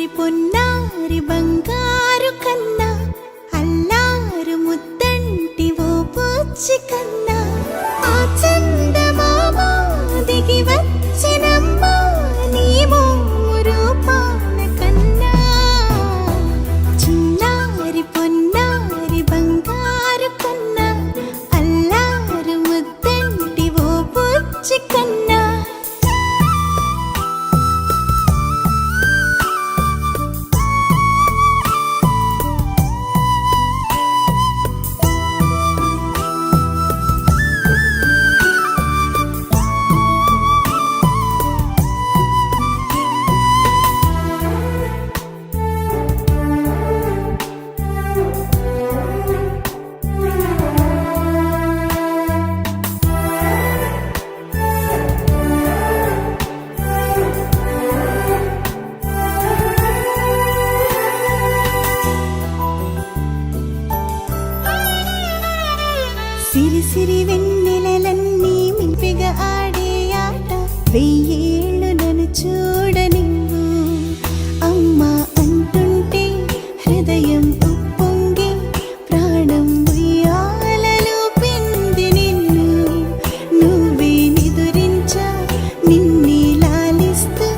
చిన్నారి పొన్నారి బంగారు కన్నా అల్లారు ముద్దంటి ఓ పుచ్చి కన్నా ఆ చందమామ దిగి వచ్చినమ్మ నీ మోము రూపాన కన్నా చిన్నారి పొన్నారి బంగారు కన్నా అల్లారు ముద్దంటి ఓ పుచ్చి కన్నా సిరి సిరి వెన్నెలలన్నీ మింపిగా ఆడే ఆట వెయ్యేళ్ళు నన్ను చూడనివ్వు అమ్మా అంటుంటే హృదయం ఉప్పొంగి ప్రాణం ఉయ్యాలలో పిండి నిన్ను నువ్వే నిదురించా నిన్నే లాలిస్తూ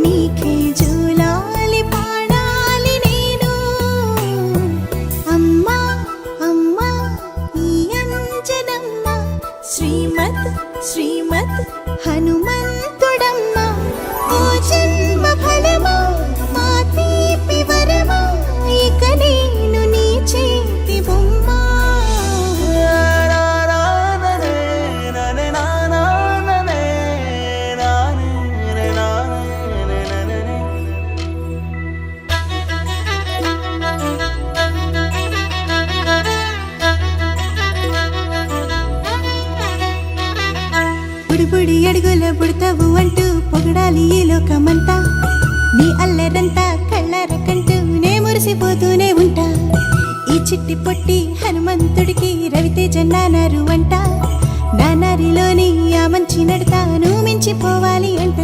నీకే జూలాలి పాడాలి నేను అమ్మా అమ్మా శ్రీమద్ శ్రీమద్ హనుమంతుడమ్మ ఓ జన్మ ఫలమా మా తీపి వరమా ఇక నేను నీ చేతి బొమ్మ బుడి అడుగుల బుడతావు అంటూ పొగడాలి ఈ లోకమంతా నీ అల్లరంతా కళ్ళారకంటూ నే మురిసిపోతూనే ఉంటా ఈ చిట్టి పొట్టి హనుమంతుడికి రవితేజ నానారు అంట నానారిలోని ఆ మంచి నడతా నువ్వు మించిపోవాలి అంట